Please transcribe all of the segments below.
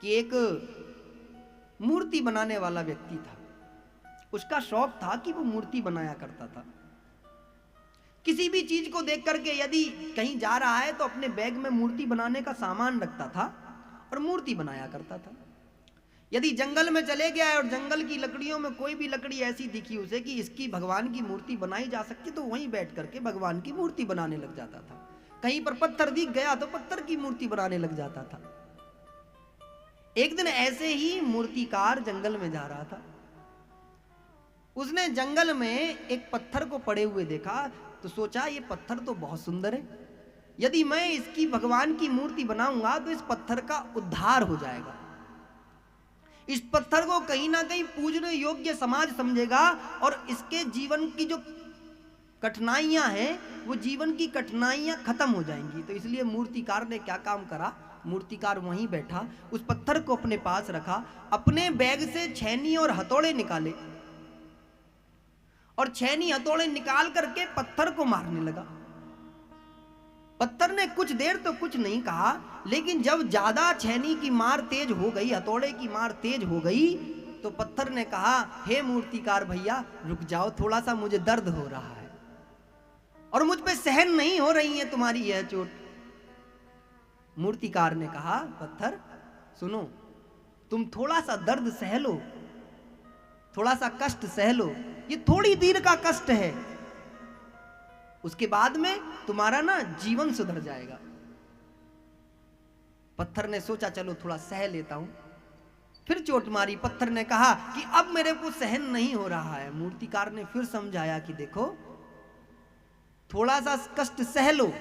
कि एक मूर्ति बनाने वाला व्यक्ति था। उसका शौक था कि वो मूर्ति बनाया करता था। किसी भी चीज को देख करके यदि कहीं जा रहा है तो अपने बैग में मूर्ति बनाने का सामान रखता था और मूर्ति बनाया करता था। यदि जंगल में चले गया और जंगल की लकड़ियों में कोई भी लकड़ी ऐसी दिखी उसे कि इसकी भगवान की मूर्ति बनाई जा सकती, तो वहीं बैठ करके भगवान की मूर्ति बनाने लग जाता था। कहीं पर पत्थर दिख गया तो पत्थर की मूर्ति बनाने लग जाता था। एक दिन ऐसे ही मूर्तिकार जंगल में जा रहा था। उसने जंगल में एक पत्थर को पड़े हुए देखा तो सोचा ये पत्थर तो बहुत सुंदर है, यदि मैं इसकी भगवान की मूर्ति बनाऊंगा तो इस पत्थर का उद्धार हो जाएगा। इस पत्थर को कहीं ना कहीं पूजने योग्य समाज समझेगा और इसके जीवन की जो कठिनाइयां हैं वो जीवन की कठिनाइयां खत्म हो जाएंगी। तो इसलिए मूर्तिकार ने क्या काम करा, मूर्तिकार वहीं बैठा, उस पत्थर को अपने पास रखा, अपने बैग से छेनी और हथौड़े निकाले और छेनी हथौड़े निकाल करके पत्थर को मारने लगा। पत्थर ने कुछ देर तो कुछ नहीं कहा, लेकिन जब ज्यादा छेनी की मार तेज हो गई, हथौड़े की मार तेज हो गई, तो पत्थर ने कहा, हे मूर्तिकार भैया रुक जाओ, थोड़ा सा मुझे दर्द हो रहा है और मुझ पे सहन नहीं हो रही है तुम्हारी यह चोट। मूर्तिकार ने कहा, पत्थर सुनो, तुम थोड़ा सा दर्द सह लो, थोड़ा सा कष्ट सह लो, ये थोड़ी देर का कष्ट है, उसके बाद में तुम्हारा ना जीवन सुधर जाएगा। पत्थर ने सोचा चलो थोड़ा सह लेता हूं, फिर चोट मारी। पत्थर ने कहा कि अब मेरे को सहन नहीं हो रहा है। मूर्तिकार ने फिर समझाया कि देखो थोड़ा सा कष्ट सह लो,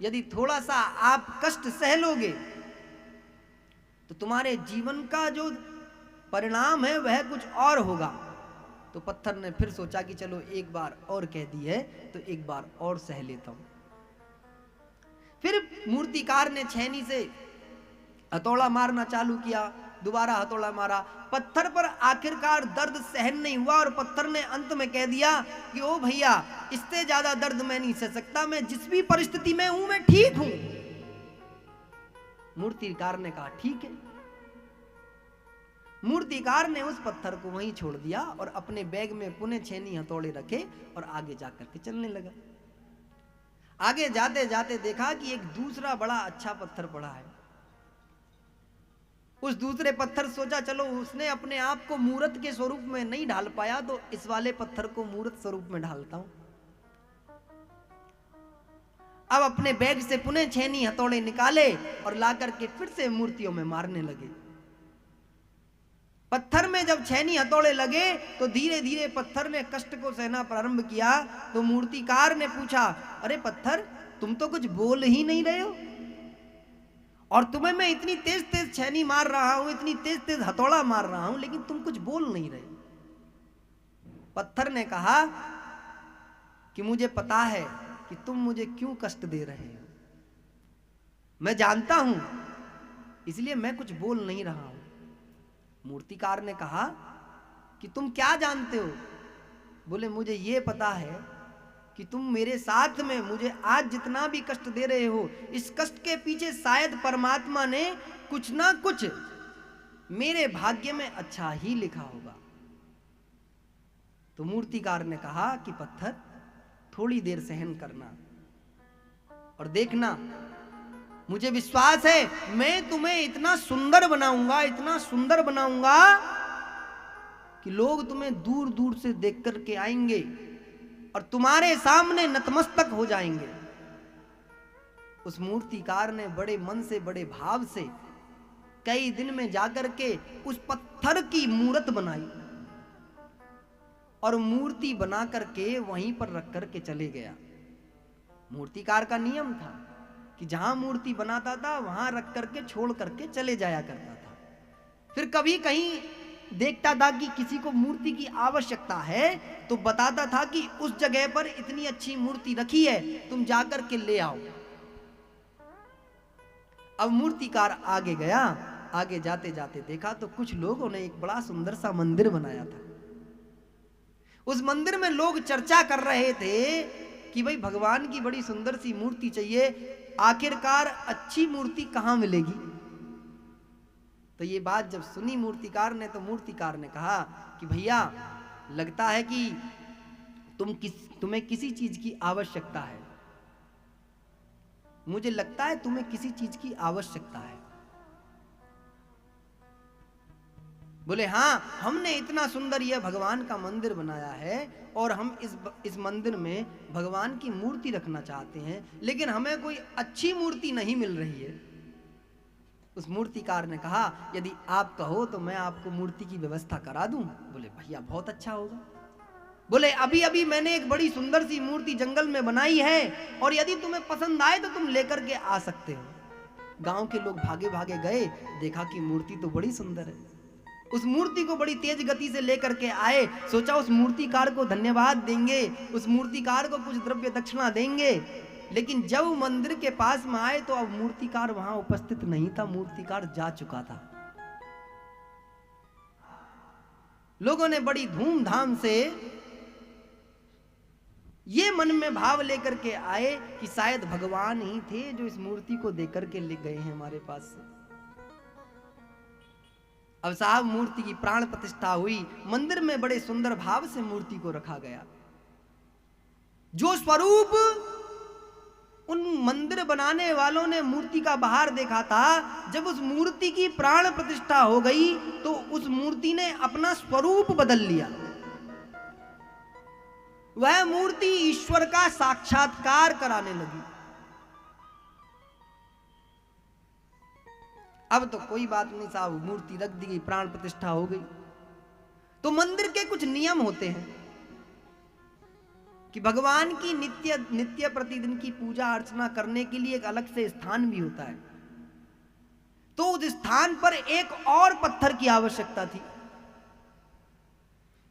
यदि थोड़ा सा आप कष्ट सह लोगे तो तुम्हारे जीवन का जो परिणाम है वह कुछ और होगा। तो पत्थर ने फिर सोचा कि चलो एक बार और कह दी है तो एक बार और सह लेता हूं। फिर मूर्तिकार ने छेनी से हथौड़ा मारना चालू किया, दोबारा हथौड़ा मारा, पत्थर पर आखिरकार दर्द सहन नहीं हुआ और पत्थर ने अंत में कह दिया कि ओ भैया इससे ज्यादा दर्द मैं नहीं सह सकता, मैं जिस भी परिस्थिति में हूं मैं ठीक हूं। मूर्तिकार ने कहा ठीक है। मूर्तिकार ने उस पत्थर को वहीं छोड़ दिया और अपने बैग में पुनः छेनी हथौड़े रखे और आगे जाकर के चलने लगा। आगे जाते जाते देखा कि एक दूसरा बड़ा अच्छा पत्थर पड़ा है। उस दूसरे पत्थर सोचा चलो, उसने अपने आप को मूर्त के स्वरूप में नहीं ढाल पाया तो इस वाले पत्थर को मूर्त स्वरूप में ढालता हूं। अब अपने बैग से पुनः छेनी हथौड़े निकाले और लाकर के फिर से मूर्तियों में मारने लगे। पत्थर में जब छेनी हथौड़े लगे तो धीरे धीरे पत्थर ने कष्ट को सहना प्रारंभ किया। तो मूर्तिकार ने पूछा, अरे पत्थर तुम तो कुछ बोल ही नहीं रहे हो और तुम्हें मैं इतनी तेज तेज छेनी मार रहा हूं, इतनी तेज तेज हथौड़ा मार रहा हूं, लेकिन तुम कुछ बोल नहीं रहे। पत्थर ने कहा कि मुझे पता है कि तुम मुझे क्यों कष्ट दे रहे हो, मैं जानता हूं, इसलिए मैं कुछ बोल नहीं रहा हूं। मूर्तिकार ने कहा कि तुम क्या जानते हो? बोले मुझे ये पता है कि तुम मेरे साथ में मुझे आज जितना भी कष्ट दे रहे हो, इस कष्ट के पीछे शायद परमात्मा ने कुछ ना कुछ मेरे भाग्य में अच्छा ही लिखा होगा। तो मूर्तिकार ने कहा कि पत्थर थोड़ी देर सहन करना और देखना, मुझे विश्वास है मैं तुम्हें इतना सुंदर बनाऊंगा, इतना सुंदर बनाऊंगा कि लोग तुम्हें दूर दूर से देख करके आएंगे और तुम्हारे सामने नतमस्तक हो जाएंगे। उस मूर्तिकार ने बड़े मन से, बड़े भाव से कई दिन में जाकर के उस पत्थर की मूर्त बनाई और मूर्ति बना करके वहीं पर रख करके चले गया। मूर्तिकार का नियम था कि जहां मूर्ति बनाता था वहां रख करके छोड़ करके चले जाया करता था। फिर कभी कहीं देखता था कि किसी को मूर्ति की आवश्यकता है तो बताता था कि उस जगह पर इतनी अच्छी मूर्ति रखी है, तुम जाकर के ले आओ। अब मूर्तिकार आगे गया, आगे जाते जाते देखा तो कुछ लोगों ने एक बड़ा सुंदर सा मंदिर बनाया था। उस मंदिर में लोग चर्चा कर रहे थे कि भाई भगवान की बड़ी सुंदर सी मूर्ति चाहिए, आखिरकार अच्छी मूर्ति कहां मिलेगी। तो ये बात जब सुनी मूर्तिकार ने, तो मूर्तिकार ने कहा कि भैया, लगता है कि तुम्हें किसी चीज की आवश्यकता है। मुझे लगता है तुम्हें किसी चीज की आवश्यकता है। बोले हाँ, हमने इतना सुंदर यह भगवान का मंदिर बनाया है और हम इस मंदिर में भगवान की मूर्ति रखना चाहते हैं, लेकिन हमें कोई अच्छी मूर्ति नहीं मिल रही है। उस मूर्तिकार ने कहा, यदि आप कहो तो मैं आपको मूर्ति की व्यवस्था करा दूं। बोले भैया बहुत अच्छा होगा। बोले अभी अभी मैंने एक बड़ी सुंदर सी मूर्ति जंगल में बनाई है और यदि तुम्हें पसंद आए तो तुम लेकर के आ सकते हो। गांव के लोग भागे भागे गए, देखा कि मूर्ति तो बड़ी सुंदर है। उस मूर्ति को बड़ी तेज गति से लेकर के आए। सोचा उस मूर्तिकार को धन्यवाद देंगे, उस मूर्तिकार को कुछ द्रव्य दक्षिणा देंगे। लेकिन जब मंदिर के पास में आए तो अब मूर्तिकार वहां उपस्थित नहीं था, मूर्तिकार जा चुका था। लोगों ने बड़ी धूमधाम से ये मन में भाव लेकर के आए कि शायद भगवान ही थे जो इस मूर्ति को देकर के ले गए हैं हमारे पास से। अब साहब मूर्ति की प्राण प्रतिष्ठा हुई। मंदिर में बड़े सुंदर भाव से मूर्ति को रखा गया। जो स्वरूप उन मंदिर बनाने वालों ने मूर्ति का बाहर देखा था, जब उस मूर्ति की प्राण प्रतिष्ठा हो गई तो उस मूर्ति ने अपना स्वरूप बदल लिया। वह मूर्ति ईश्वर का साक्षात्कार कराने लगी। अब तो कोई बात नहीं साहब, मूर्ति रख दी गई, प्राण प्रतिष्ठा हो गई। तो मंदिर के कुछ नियम होते हैं कि भगवान की नित्य प्रतिदिन की पूजा अर्चना करने के लिए एक अलग से स्थान भी होता है। तो उस स्थान पर एक और पत्थर की आवश्यकता थी।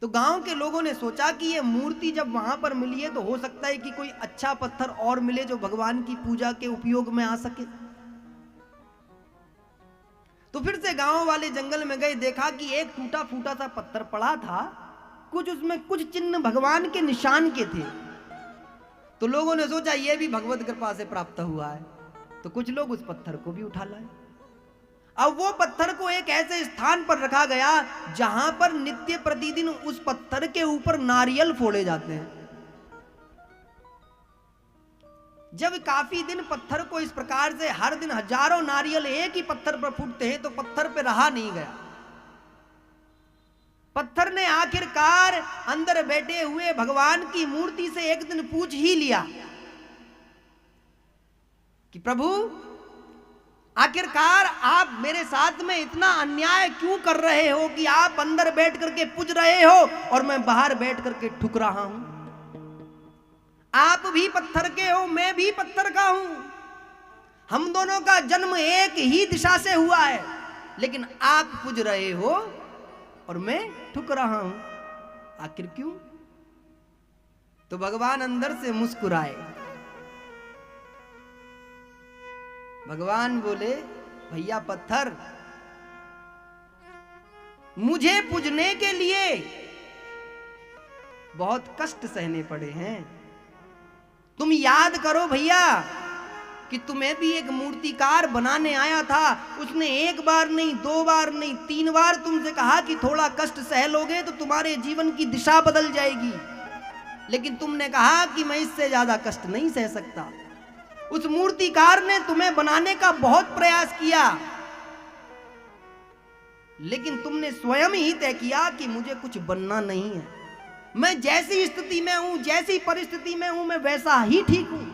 तो गांव के लोगों ने सोचा कि ये मूर्ति जब वहां पर मिली है तो हो सकता है कि कोई अच्छा पत्थर और मिले जो भगवान की पूजा के उपयोग में आ सके। तो फिर से गांव वाले जंगल में गए, देखा कि एक टूटा फूटा सा पत्थर पड़ा था, उसमें कुछ चिन्ह भगवान के निशान के थे। तो लोगों ने सोचा यह भी भगवत कृपा से प्राप्त हुआ है। तो कुछ लोग उस पत्थर को भी उठा लाए। अब वो पत्थर को एक ऐसे स्थान पर रखा गया जहां पर नित्य प्रतिदिन उस पत्थर के ऊपर नारियल फोड़े जाते हैं। जब काफी दिन पत्थर को इस प्रकार से हर दिन हजारों नारियल एक ही पत्थर पर फूटते हैं तो पत्थर पे रहा नहीं गया। पत्थर ने आखिरकार अंदर बैठे हुए भगवान की मूर्ति से एक दिन पूछ ही लिया कि प्रभु, आखिरकार आप मेरे साथ में इतना अन्याय क्यों कर रहे हो कि आप अंदर बैठ करके पूज रहे हो और मैं बाहर बैठ करके ठुक रहा हूं। आप भी पत्थर के हो, मैं भी पत्थर का हूं। हम दोनों का जन्म एक ही दिशा से हुआ है, लेकिन आप पूज रहे हो और मैं ठुक रहा हूं। आखिर क्यों? तो भगवान अंदर से मुस्कुराए। भगवान बोले, भैया पत्थर, मुझे पूजने के लिए बहुत कष्ट सहने पड़े हैं। तुम याद करो भैया कि तुम्हें भी एक मूर्तिकार बनाने आया था। उसने एक बार नहीं, दो बार नहीं, 3 बार तुमसे कहा कि थोड़ा कष्ट सह लोगे तो तुम्हारे जीवन की दिशा बदल जाएगी, लेकिन तुमने कहा कि मैं इससे ज्यादा कष्ट नहीं सह सकता। उस मूर्तिकार ने तुम्हें बनाने का बहुत प्रयास किया, लेकिन तुमने स्वयं ही तय किया कि मुझे कुछ बनना नहीं है। मैं जैसी स्थिति में हूं, जैसी परिस्थिति में हूं, मैं वैसा ही ठीक हूं।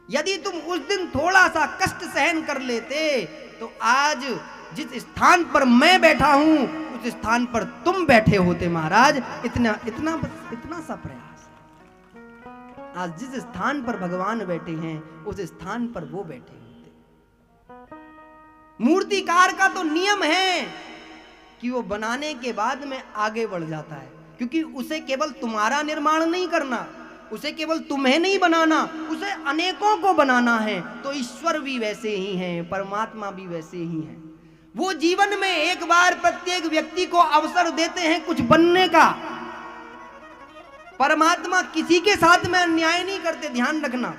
यदि तुम उस दिन थोड़ा सा कष्ट सहन कर लेते तो आज जिस स्थान पर मैं बैठा हूं उस स्थान पर तुम बैठे होते महाराज। इतना इतना इतना सा प्रयास। आज जिस स्थान पर भगवान बैठे हैं उस स्थान पर वो बैठे होते। मूर्तिकार का तो नियम है कि वो बनाने के बाद में आगे बढ़ जाता है, क्योंकि उसे केवल तुम्हारा निर्माण नहीं करना, उसे केवल तुम्हें नहीं बनाना, उसे अनेकों को बनाना है। तो ईश्वर भी वैसे ही हैं, परमात्मा भी वैसे ही हैं। वो जीवन में एक बार प्रत्येक व्यक्ति को अवसर देते हैं कुछ बनने का। परमात्मा किसी के साथ में अन्याय नहीं करते, ध्यान रखना।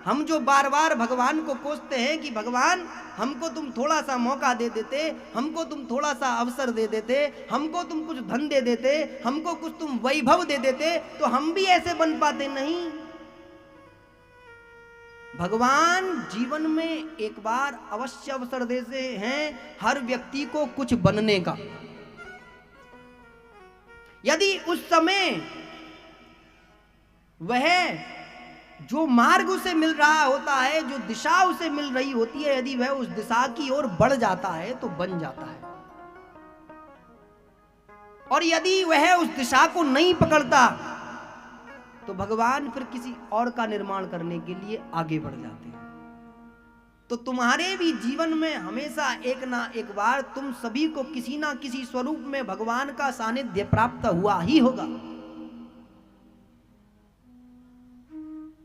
हम जो बार बार भगवान को कोसते हैं कि भगवान हमको तुम थोड़ा सा मौका दे देते, हमको तुम थोड़ा सा अवसर दे देते, हमको तुम कुछ धन दे देते, हमको कुछ तुम वैभव दे देते, तो हम भी ऐसे बन पाते। नहीं, भगवान जीवन में एक बार अवश्य अवसर देते हैं हर व्यक्ति को कुछ बनने का। यदि उस समय वह जो मार्ग उसे मिल रहा होता है, जो दिशा उसे मिल रही होती है, यदि वह उस दिशा की ओर बढ़ जाता है तो बन जाता है, और यदि वह उस दिशा को नहीं पकड़ता तो भगवान फिर किसी और का निर्माण करने के लिए आगे बढ़ जाते हैं। तो तुम्हारे भी जीवन में हमेशा एक ना एक बार तुम सभी को किसी ना किसी स्वरूप में भगवान का सानिध्य प्राप्त हुआ ही होगा,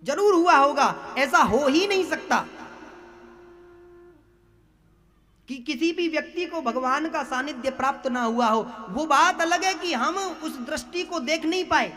जरूर हुआ होगा। ऐसा हो ही नहीं सकता कि किसी भी व्यक्ति को भगवान का सानिध्य प्राप्त ना हुआ हो। वो बात अलग है कि हम उस दृष्टि को देख नहीं पाए,